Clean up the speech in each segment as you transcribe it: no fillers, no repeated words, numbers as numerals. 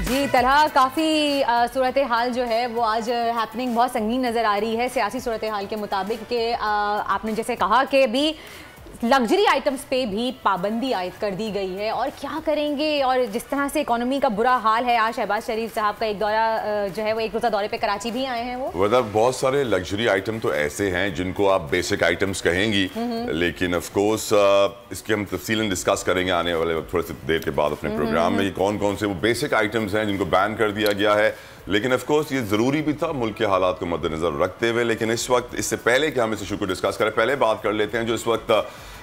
जी तलहा, काफ़ी सूरत हाल जो है वो आज हैपनिंग बहुत संगीन नज़र आ रही है सियासी सूरत हाल के मुताबिक कि आपने जैसे कहा कि भी लग्जरी आइटम्स पे भी पाबंदी आयद कर दी गई है और क्या करेंगे। और जिस तरह से इकोनॉमी का बुरा हाल है, आज शहबाज शरीफ साहब का एक दौरा जो है वो एक रोज़ा दौरे पे कराची भी आए हैं। वो मतलब बहुत सारे लग्जरी आइटम तो ऐसे हैं जिनको आप बेसिक आइटम्स कहेंगी, लेकिन ऑफ कोर्स इसके हम तफसीलन डिस्कस करेंगे आने वाले थोड़े से देर के बाद अपने प्रोग्राम में, कौन कौन से वो बेसिक आइटम्स हैं जिनको बैन कर दिया गया है। लेकिन ऑफ कोर्स ये ज़रूरी भी था मुल्क के हालात को मद्देनजर रखते हुए। लेकिन इस वक्त, इससे पहले कि हम इस इशू को डिस्कस करें, पहले बात कर लेते हैं जो इस वक्त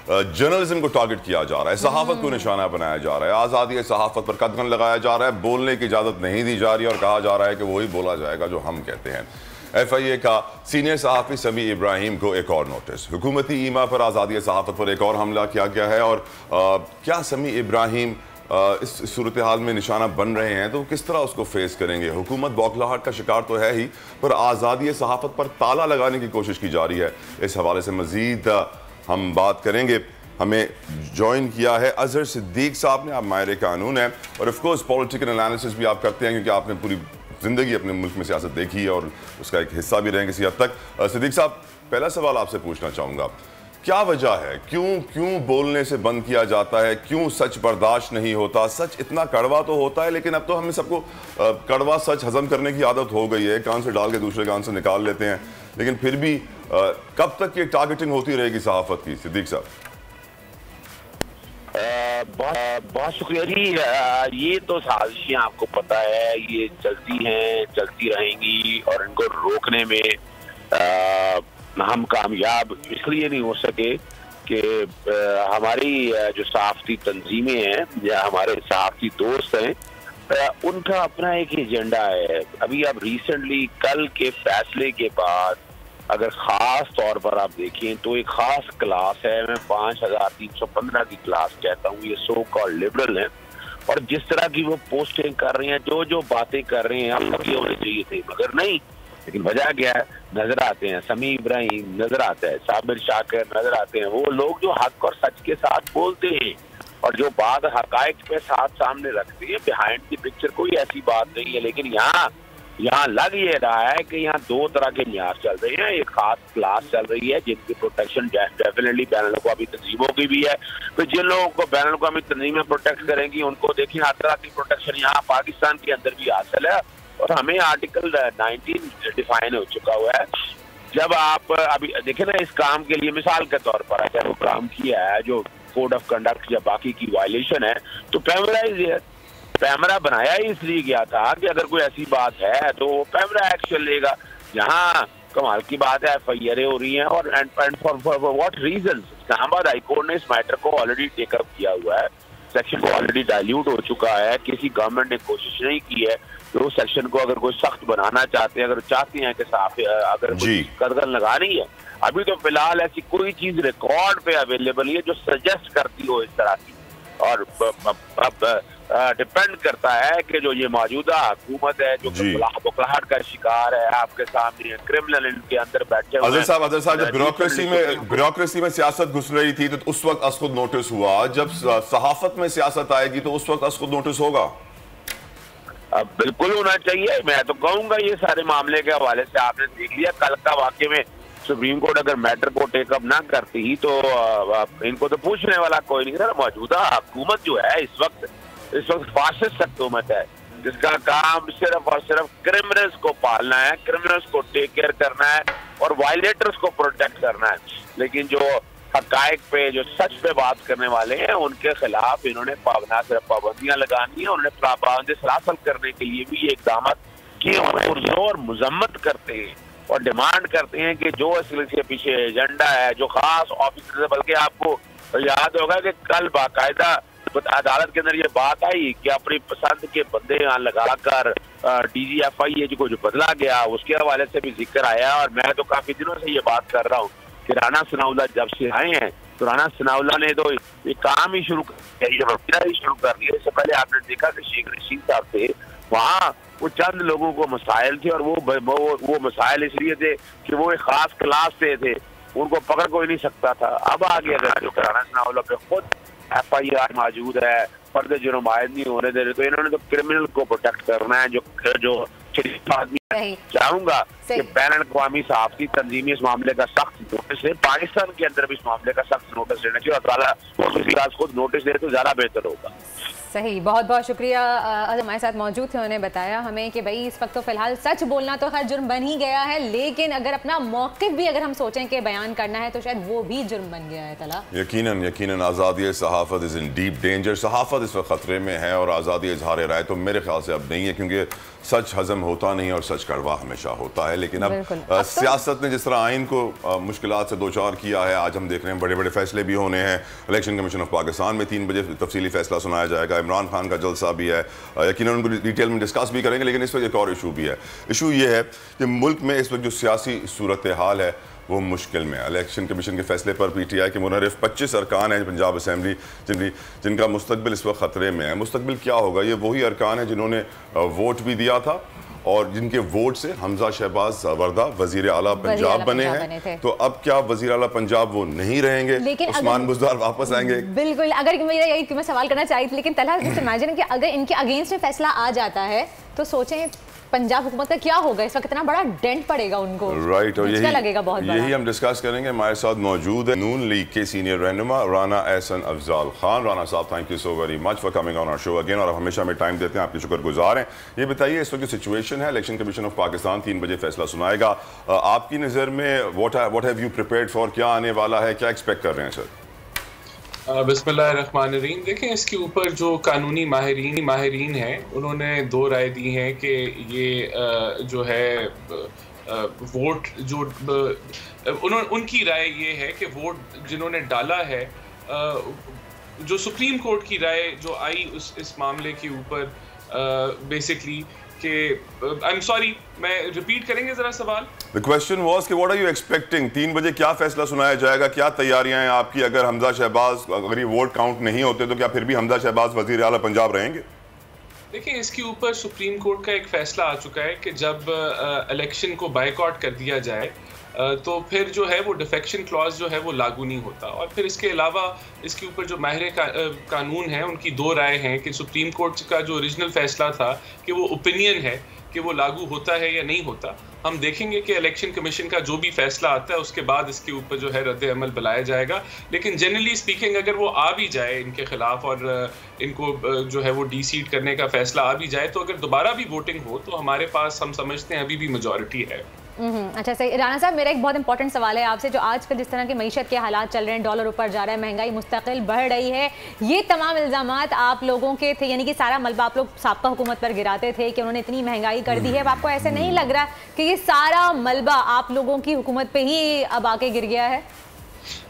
जर्नलिज्म को टारगेट किया जा रहा है, सहाफत को निशाना बनाया जा रहा है, आज़ादी सहाफत पर कदगन लगाया जा रहा है, बोलने की इजाज़त नहीं दी जा रही और कहा जा रहा है कि वही बोला जाएगा जो हम कहते हैं। FIA का सीनियर सहाफ़ी समी इब्राहिम को एक और नोटिस, हुकूमती ईमा पर आज़ादी सहाफत पर एक और हमला किया गया है। और क्या समी इब्राहिम इस सूरत हाल में निशाना बन रहे हैं तो किस तरह उसको फेस करेंगे? हुकूमत बौखलाहट का शिकार तो है ही, पर आज़ादी सहाफत पर ताला लगाने की कोशिश की जा रही है। इस हवाले से मज़ीद हम बात करेंगे। हमें ज्वाइन किया है अजहर सिद्दीक साहब ने, आप माहिर कानून हैं और ऑफ कोर्स पॉलिटिकल एनालिसिस भी आप करते हैं क्योंकि आपने पूरी ज़िंदगी अपने मुल्क में सियासत देखी है और उसका एक हिस्सा भी रहे किसी हद तक। सिद्दीक साहब, पहला सवाल आपसे पूछना चाहूँगा, क्या वजह है, क्यों बोलने से बंद किया जाता है, क्यों सच बर्दाश्त नहीं होता? सच इतना कड़वा तो होता है लेकिन अब तो हमें सबको कड़वा सच हजम करने की आदत हो गई है, कान से डाल के दूसरे कान से निकाल लेते हैं। लेकिन फिर भी कब तक ये टारगेटिंग होती रहेगी सहाफत की? सिद्दीक साहब। बहुत शुक्रिया जी। ये तो साजिशें आपको पता है, ये चलती हैं, चलती रहेंगी और इनको रोकने में हम कामयाब इसलिए नहीं हो सके कि हमारी जो सहाफती तंजीमें हैं या हमारे सहाफती दोस्त हैं, उनका अपना एक एजेंडा है। अभी अब रिसेंटली कल के फैसले के बाद अगर खास तौर पर आप देखें तो एक खास क्लास है, मैं 5315 की क्लास कहता हूँ, ये सो कॉल्ड लिबरल है और जिस तरह की वो पोस्टिंग कर रहे हैं, जो बातें कर रहे हैं, हम ये होने चाहिए थे मगर नहीं। लेकिन वजह क्या है, नजर आते हैं समी इब्राहिम, नजर आता है साबिर शाकिर, नजर आते हैं वो लोग जो हक और सच के साथ बोलते हैं और जो बात हकायक पे साथ सामने रखते हैं। बिहाइंड दी पिक्चर कोई ऐसी बात नहीं है, लेकिन यहाँ लग ये रहा है कि यहाँ दो तरह के न्यास चल रहे हैं। एक खास क्लास चल रही है जिनकी प्रोटेक्शन डेफिनेटली बैन अवी तंजीमों की भी है, तो जिन लोगों को बैन अवी तंजीमें प्रोटेक्ट करेंगी उनको देखिए हर तरह की प्रोटेक्शन यहाँ पाकिस्तान के अंदर भी हासिल है और हमें आर्टिकल 19 डिफाइन हो चुका हुआ है। जब आप अभी देखें ना, इस काम के लिए मिसाल के तौर पर अगर वो काम किया है जो कोड ऑफ कंडक्ट या बाकी की वायलेशन है तो पैमरा बनाया ही इसलिए गया था कि अगर कोई ऐसी बात है तो वो पैमरा एक्शन लेगा। यहाँ कमाल की बात है, FIR हो रही हैं और for what reason? Islamabad high court ने इस मैटर को ऑलरेडी टेकअप किया हुआ है, सेक्शन को ऑलरेडी डाइल्यूट हो चुका है। किसी गवर्नमेंट ने कोशिश नहीं की है तो उस सेक्शन को अगर कोई सख्त बनाना चाहते हैं, अगर चाहते हैं कि साफ अगर कोई कदगन लगानी है, अभी तो फिलहाल ऐसी कोई चीज रिकॉर्ड पे अवेलेबल है जो सजेस्ट करती हो इस तरह की। और अब डिपेंड करता है कि जो ये मौजूदा हुकूमत है जो बुखलाहट का शिकार है, आपके सामने क्रिमिनल इनके अंदर बैठे हुए। अजहर साहब, जब ब्यूरोक्रेसी में सियासत घुस रही थी तो उस वक्त असखुद नोटिस हुआ, जब सहाफत में सियासत आएगी तो उस वक्त असखुद नोटिस होगा? बिल्कुल होना चाहिए। मैं तो कहूंगा ये सारे मामले के हवाले से आपने देख लिया कल का वाकये में सुप्रीम कोर्ट अगर मैटर को टेकअप ना करती ही तो इनको तो पूछने वाला कोई नहीं था। मौजूदा हुकूमत जो है इस वक्त फासिस्ट हुकूमत है जिसका काम सिर्फ और सिर्फ क्रिमिनल्स को पालना है, क्रिमिनल्स को टेक केयर करना है और वायलेटर्स को प्रोटेक्ट करना है। लेकिन जो हकायक पे, जो सच पे बात करने वाले हैं उनके खिलाफ इन्होंने पाबंदियां लगानी है। उन्होंने पाबंदी सलासल करने के लिए भी ये इकदाम किए और मजम्मत करते हैं और डिमांड करते हैं कि जो इसके पीछे एजेंडा है, जो खास ऑफिसर है, बल्कि आपको याद होगा कि कल बाकायदा अदालत के अंदर ये बात आई कि अपनी पसंद के बंदे यहाँ लगाकर DGFI को जो बदला गया उसके हवाले से भी जिक्र आया। और मैं तो काफी दिनों से ये बात कर रहा हूँ कि राना सनाउल्लाह जब से आए हैं तो राना सनाउल्लाह ने तो ये काम ही शुरू कर दिया। इससे पहले आपने देखा कि शेख रशीद साहब थे, वहाँ वो चंद लोगों को मसाइल थे और वो मसाइल इसलिए थे कि वो एक खास क्लास से थे, उनको पकड़ कोई नहीं सकता था। अब आगे अगर जो राना सनाउल्लाह पे खुद FIR मौजूद है, फर्द जुर्म आयद नहीं होने दे रहे, तो इन्होंने तो क्रिमिनल को प्रोटेक्ट करना है, जो शरीफ आदमी। चाहूंगा कि बैन अवी सहाफती तंजीमें इस मामले का सख्त नोटिस ले, पाकिस्तान के अंदर भी इस मामले का सख्त नोटिस लेना चाहिए, और खुद नोटिस दे तो ज्यादा बेहतर होगा। सही, बहुत बहुत शुक्रिया। हमारे साथ मौजूद थे, उन्होंने बताया हमें कि भाई इस वक्त तो फिलहाल सच बोलना तो खैर जुर्म बन ही गया है, लेकिन अगर अपना मौक़िफ़ भी अगर हम सोचें कि बयान करना है तो शायद वो भी जुर्म बन गया है। तला यकीनन आज़ादी सहाफ़त इज़ इन डीप डेंजर। सहाफ़त इस वक्त ख़तरे में है और आज़ादी इजहार राय तो मेरे ख्याल से अब नहीं है, क्योंकि सच हज़म होता नहीं और सच कड़वा हमेशा होता है। लेकिन अब सियासत ने जिस तरह आइन को मुश्किलात से दो चार किया है, आज हम देख रहे हैं बड़े बड़े फैसले भी होने हैं। इलेक्शन कमीशन ऑफ पाकिस्तान में 3 बजे तफसीली फैसला सुनाया जाएगा, इमरान खान का जलसा भी है, यकीनन उनको डिटेल में डिस्कस भी करेंगे। लेकिन इस वक्त एक और इशू भी है। इशू ये है कि मुल्क में इस वक्त जो सियासी सूरत हाल है वो मुश्किल में। इलेक्शन कमीशन के फैसले पर PTI के मुनरिफ 25 अरकान हैं पंजाब असम्बली जिनका मुस्तकबिल इस वक्त ख़तरे में है। मुस्तकबिल क्या होगा? ये वही अरकान है जिन्होंने वोट भी दिया था और जिनके वोट से हमजा शहबाज वर्दा वजीर आला पंजाब बने हैं। तो अब क्या वजीर आला पंजाब वो नहीं रहेंगे, उस्मान बुज़दार वापस आएंगे? बिल्कुल, अगर मेरा यही मैं सवाल करना चाही थी, लेकिन तलहा इमेजिन कि अगर इनके अगेंस्ट में फैसला आ जाता है तो सोचें पंजाब हुकूमत का क्या होगा। इस वक्त इतना बड़ा डेंट पड़ेगा उनको, राइट। और यही हम डिस्कस करेंगे। हमारे साथ मौजूद है नून लीग के सीनियर रहनुमा राना एहसन अफजाल खान। राना साहब, thank you so very much for coming on our show again, और हमेशा हमें टाइम देते हैं, आपके शुक्रगुजार हैं। ये बताइए इस वक्त जो सिचुएशन है, इलेक्शन कमीशन ऑफ पाकिस्तान 3 बजे फैसला सुनाएगा, आपकी नज़र में what have you prepared for, क्या आने वाला है, क्या एक्सपेक्ट कर रहे हैं सर? बिस्मिल्लाहिर्रहमानिर्रहीम। देखें, इसके ऊपर जो कानूनी माहिरीन हैं उन्होंने 2 राय दी हैं कि ये जो है वोट जो उनकी राय ये है कि वोट जिन्होंने डाला है, जो सुप्रीम कोर्ट की राय जो आई इस मामले के ऊपर बेसिकली कि आई एम सॉरी, मैं रिपीट करेंगे जरा सवाल? The question was कि what are you expecting? 3 बजे क्या फैसला सुनाया जाएगा, क्या तैयारियां हैं आपकी? अगर हमजा शहबाज, अगर ये वोट काउंट नहीं होते तो क्या फिर भी हमजा शहबाज वजीर आला पंजाब रहेंगे? देखिए, इसके ऊपर सुप्रीम कोर्ट का एक फैसला आ चुका है कि जब इलेक्शन को बायकॉट कर दिया जाए तो फिर जो है वो डिफेक्शन क्लॉज जो है वो लागू नहीं होता। और फिर इसके अलावा इसके ऊपर जो माहिर कानून हैं उनकी 2 राय हैं कि सुप्रीम कोर्ट का जो ओरिजिनल फैसला था कि वो ओपिनियन है कि वो लागू होता है या नहीं होता। हम देखेंगे कि इलेक्शन कमीशन का जो भी फैसला आता है उसके बाद इसके ऊपर जो है रद्द अमल बुलाया जाएगा। लेकिन जनरली स्पीकिंग अगर वो आ भी जाए इनके खिलाफ और इनको जो है वो डीसीट करने का फैसला आ भी जाए, तो अगर दोबारा भी वोटिंग हो तो हमारे पास, हम समझते हैं, अभी भी मेजॉरिटी है। अच्छा सही। राना साहब, मेरा एक बहुत इंपॉर्टेंट सवाल है आपसे। जो आजकल जिस तरह की मईशत के हालात चल रहे हैं, डॉलर ऊपर जा रहा है, महंगाई मुस्तकिल बढ़ रही है, ये तमाम इल्ज़ामात आप लोगों के थे, यानी कि सारा मलबा आप लोग साबका हुकूमत पर गिराते थे कि उन्होंने इतनी महंगाई कर दी है। अब आपको ऐसे नहीं लग रहा कि ये सारा मलबा आप लोगों की हुकूमत पे ही अब आके गिर गया है?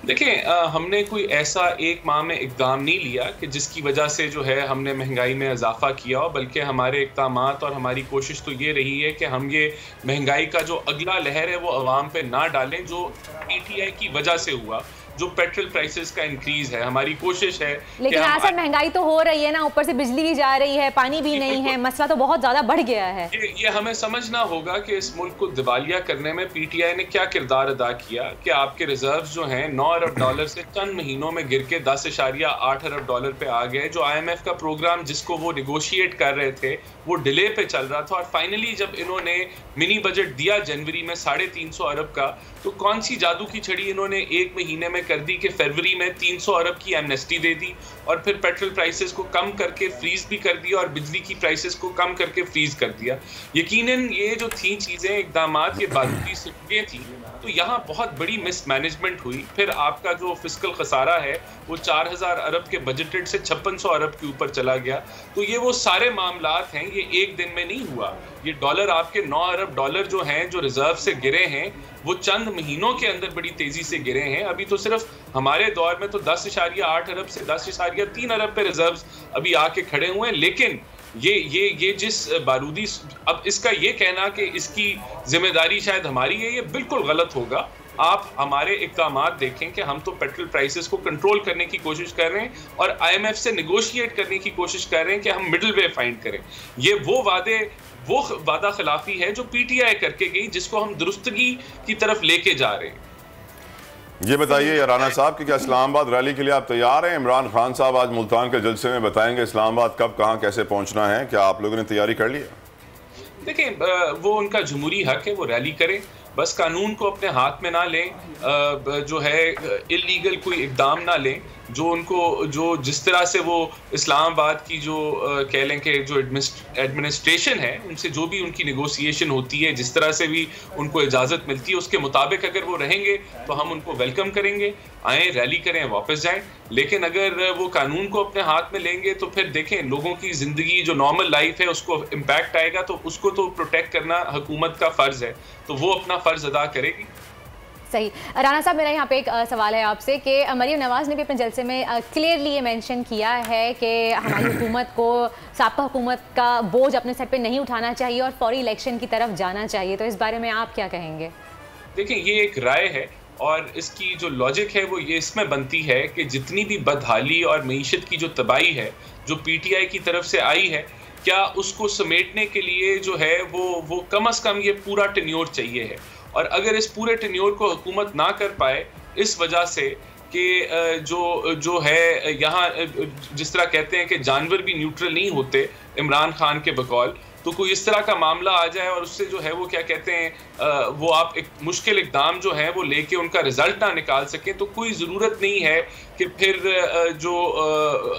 देखिए, हमने कोई ऐसा एक माह में इक़दाम नहीं लिया कि जिसकी वजह से जो है हमने महंगाई में इजाफा किया हो, बल्कि हमारे इक़दामात और हमारी कोशिश तो ये रही है कि हम ये महंगाई का जो अगला लहर है वो अवाम पे ना डालें, जो PTI की वजह से हुआ, जो पेट्रोल प्राइसेस का इंक्रीज है। हमारी कोशिश है। लेकिन ऐसा महंगाई तो हो रही है ना, ऊपर से बिजली भी जा रही है, पानी भी नहीं है, मसला तो बहुत ज्यादा बढ़ गया है। ये हमें समझना होगा कि इस मुल्क को दिवालिया करने में PTI ने क्या किरदार अदा किया कि आपके रिजर्व जो हैं 9 अरब डॉलर से चंद महीनों में गिर के 10.8 अरब डॉलर पे आ गए। जो IMF का प्रोग्राम जिसको वो निगोशिएट कर रहे थे वो डिले पे चल रहा था, और फाइनली जब इन्होंने मिनी बजट दिया जनवरी में 350 अरब का, तो कौन सी जादू की छड़ी इन्होंने 1 महीने में कर दी कि फरवरी में 300 अरब की एमनेस्टी दे दी, और फिर पेट्रोल प्राइसेस को कम करके फ्रीज भी कर दिया और बिजली की प्राइसेस को कम करके फ्रीज कर दिया। यकीनन ये जो थी चीज़ें, इक़दामात, ये बारूदी सिक्के थी, तो यहाँ बहुत बड़ी मिसमैनेजमेंट हुई। फिर आपका जो फिस्कल खसारा है वो 4000 अरब के बजटेड से 5600 अरब के ऊपर चला गया। तो ये वो सारे मामलात हैं, ये एक दिन में नहीं हुआ। ये डॉलर, आपके 9 अरब डॉलर जो हैं, जो रिजर्व से गिरे हैं, वो चंद महीनों के अंदर बड़ी तेजी से गिरे हैं। अभी तो सिर्फ हमारे दौर में तो 10.8 अरब से 10.3 अरब पे रिजर्व्स अभी आके खड़े हुए हैं। लेकिन ये जिस बारूदी, अब इसका ये कहना कि इसकी जिम्मेदारी शायद हमारी है, ये बिल्कुल गलत होगा। आप हमारे इक़दामात देखें कि हम तो पेट्रोल प्राइसेस को कंट्रोल करने की कोशिश कर रहे हैं और IMF से निगोशिएट करने की कोशिश कर रहे हैं कि हम मिडिल वे फाइंड करें। ये वो वादा खिलाफी है जो PTI करके गई, जिसको हम दुरुस्तगी की तरफ लेके जा रहे हैं। ये बताइए राना साहब कि क्या इस्लामाबाद रैली के लिए आप तैयार हैं? इमरान खान साहब आज मुल्तान के जलसे में बताएंगे इस्लामाबाद कब कहाँ कैसे पहुँचना है, क्या आप लोगों ने तैयारी कर ली है? देखिए, वो उनका जमहूरी हक है, वो रैली करें, बस कानून को अपने हाथ में ना लें, जो है इलीगल कोई इकदाम ना लें, जो जिस तरह से वो इस्लामाबाद की जो कह लें कि जो एडमिनिस्ट्रेशन है उनसे जो भी उनकी नेगोशिएशन होती है, जिस तरह से भी उनको इजाज़त मिलती है उसके मुताबिक अगर वो रहेंगे तो हम उनको वेलकम करेंगे, आएँ रैली करें वापस जाएं। लेकिन अगर वो कानून को अपने हाथ में लेंगे तो फिर देखें लोगों की ज़िंदगी जो नॉर्मल लाइफ है उसको इम्पैक्ट आएगा, तो उसको तो प्रोटेक्ट करना हुकूमत का फ़र्ज़ है, तो वो अपना फ़र्ज़ अदा करेगी। सही। राना साहब, मेरा यहाँ पे एक सवाल है आपसे कि मरीम नवाज़ ने भी अपने जलसे में क्लियरली ये मेंशन किया है कि हमारी हुकूमत को साबका हुकूमत का बोझ अपने सर पे नहीं उठाना चाहिए और फौरी इलेक्शन की तरफ जाना चाहिए, तो इस बारे में आप क्या कहेंगे? देखिए, ये एक राय है और इसकी जो लॉजिक है वो ये इसमें बनती है कि जितनी भी बदहाली और मईशत की जो तबाही है जो PTI की तरफ से आई है, क्या उसको समेटने के लिए जो है वो कम अज़ कम ये पूरा टेन्योर चाहिए है। और अगर इस पूरे टेन्योर को हुकूमत ना कर पाए इस वजह से कि जो है यहाँ जिस तरह कहते हैं कि जानवर भी न्यूट्रल नहीं होते इमरान खान के बकौल, तो कोई इस तरह का मामला आ जाए और उससे जो है वो क्या कहते हैं वो आप एक मुश्किल इक़दाम जो है वो लेके उनका रिजल्ट ना निकाल सकें, तो कोई ज़रूरत नहीं है कि फिर जो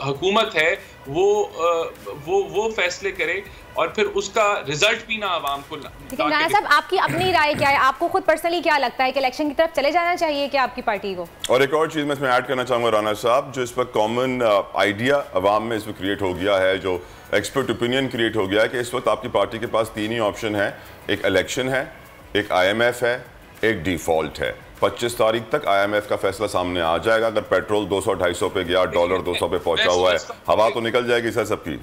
हुकूमत है वो फैसले करे और फिर उसका रिजल्ट भी ना आवाम को। लेकिन राना साहब, आपकी अपनी राय क्या है? आपको खुद पर्सनली क्या लगता है कि इलेक्शन की तरफ चले जाना चाहिए क्या आपकी पार्टी को? और एक और चीज़ मैं इसमें ऐड करना चाहूँगा राना साहब, जो इस वक्त कॉमन आइडिया अवाम में इसमें क्रिएट हो गया है, जो एक्सपर्ट ओपिनियन क्रिएट हो गया है कि इस वक्त आपकी पार्टी के पास 3 ही ऑप्शन है, एक इलेक्शन है, एक IMF है, एक डिफ़ॉल्ट है। 25 तारीख तक IMF का फैसला सामने आ जाएगा। अगर पेट्रोल 200-250 पे गया, डॉलर 200 पे पहुंचा हुआ है, हवा तो निकल जाएगी सर सबकी।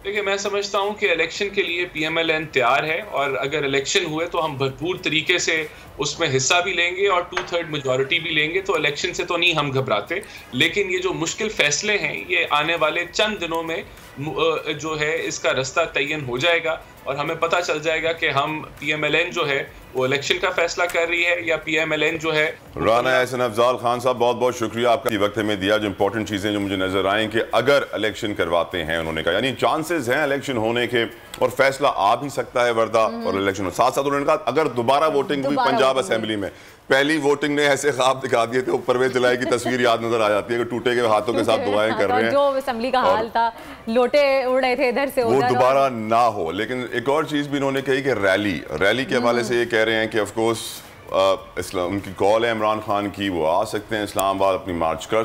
देखिए, मैं समझता हूं कि इलेक्शन के लिए PMLN तैयार है और अगर इलेक्शन हुए तो हम भरपूर तरीके से उसमें हिस्सा भी लेंगे और 2/3 मेजॉरिटी भी लेंगे, तो इलेक्शन से तो नहीं हम घबराते। लेकिन ये जो मुश्किल फैसले हैं ये आने वाले चंद दिनों में जो है इसका रास्ता तयन हो जाएगा और हमें पता चल जाएगा कि हम PMLN जो है वो इलेक्शन का फैसला कर रही है या PMLN जो है। राना एहसन अफजाल खान साहब, बहुत बहुत शुक्रिया आपका वक्त हमें दिया। जो इंपॉर्टेंट चीज़ें जो मुझे नजर आएँ कि अगर इलेक्शन करवाते हैं, उन्होंने कहा यानी चांसेस हैं इलेक्शन होने के और फैसला आ भी सकता है वर्दा और इलेक्शन साथ साथ उन्होंने कहा अगर दोबारा वोटिंग हुई पंजाब असेंबली में, पहली वोटिंग ने ऐसे ख्वाब दिखा दिए थे, परवेज जलाई की तस्वीर याद नजर आ जाती है कि टूटे हुए हाथों के साथ दुआएं कर रहे हैं, जो असेंबली का हाल था, लोटे उड़ रहे थे इधर से उधर, वो दोबारा ना हो। लेकिन एक और चीज भी इन्होंने कही कि रैली के हवाले से ये कह रहे हैं कि ऑफ कोर्स उनकी कॉल है इमरान खान की, वो आ सकते हैं इस्लामाबाद, अपनी मार्च कर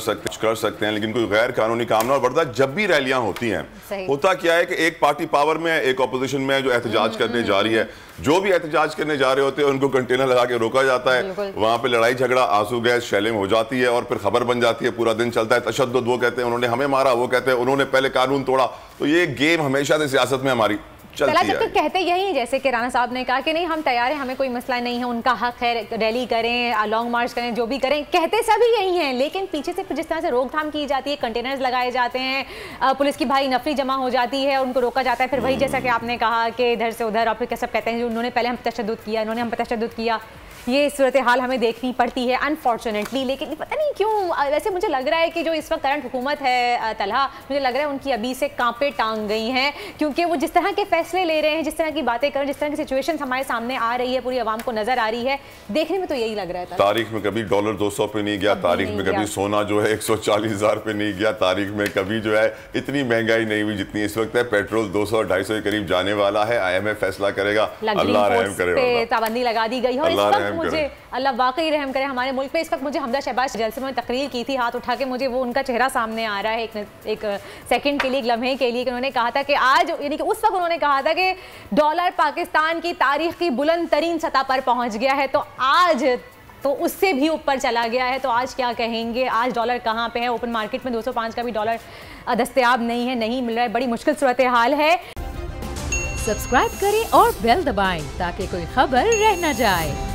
सकते हैं, लेकिन कोई गैर कानूनी काम ना। और वर्दा जब भी रैलियां होती हैं होता क्या है कि एक पार्टी पावर में है, एक अपोजिशन में है जो एहतजाज करने जा रही है, जो भी एहतजाज करने जा रहे होते हैं उनको कंटेनर लगा के रोका जाता है, वहां पे लड़ाई झगड़ा, आंसू गैस शेलिंग हो जाती है और फिर खबर बन जाती है, पूरा दिन चलता है तशद्दुद। वो कहते हैं उन्होंने हमें मारा, वो कहते हैं उन्होंने पहले कानून तोड़ा। तो ये गेम हमेशा से सियासत में हमारी चला तो कहते यही, जैसे कि राना साहब ने कहा कि नहीं हम तैयार हैं, हमें कोई मसला नहीं है, उनका हक है, रैली करें, लॉन्ग मार्च करें, जो भी करें, कहते सभी यही हैं। लेकिन पीछे से जिस तरह से रोकथाम की जाती है, कंटेनर्स लगाए जाते हैं, पुलिस की भारी नफरी जमा हो जाती है, उनको रोका जाता है, फिर वही जैसा कि आपने कहा कि इधर से उधर, और फिर सब कहते हैं उन्होंने पहले हम तशद्दुद किया, इन्होंने हम पर तशद्दुद किया। ये सूरत हाल हमें देखनी पड़ती है अनफॉर्चुनेटली। लेकिन पता नहीं क्यों वैसे मुझे लग रहा है कि जो इस वक्त करंट हुकूमत है तलहा, मुझे लग रहा है उनकी अभी से कांपे टांग गई हैं, क्योंकि वो जिस तरह के फैसले ले रहे हैं, जिस तरह की बातें कर रहे हैं, जिस तरह की सिचुएशन हमारे सामने आ रही है, पूरी आवाम को नजर आ रही है, देखने में तो यही लग रहा है। तारीख में कभी डॉलर 200 पे नहीं गया, तारीख में कभी सोना जो है 140,000 पे नहीं गया, तारीख में कभी जो है इतनी महंगाई नहीं हुई जितनी इस वक्त है। पेट्रोल 200-250 के करीब जाने वाला है, IMF फैसला करेगा, अल्लाह रहम करे, पाबंदी लगा दी गई। और इस वक्त मुझे अल्लाह वाकई रहम करे हमारे मुल्क पे। इस वक्त मुझे हमदा शहबाज जलसे में तकरीर की थी, हाथ उठा के मुझे वो उनका चेहरा सामने आ रहा है एक सेकंड के लिए, एक लम्हे के लिए, कि उन्होंने कहा था कि आज, यानी कि उस वक्त उन्होंने कहा था कि डॉलर पाकिस्तान की तारीख की बुलंद तरीन सतह पर पहुंच गया है, तो आज तो उससे भी ऊपर चला गया है। तो आज क्या कहेंगे, आज डॉलर कहाँ पे है? ओपन मार्केट में 205 का भी डॉलर दस्तयाब नहीं है, नहीं मिल रहा है, बड़ी मुश्किल सूरत हाल है। सब्सक्राइब करें और बेल दबाएं ताकि कोई खबर रह न जाए।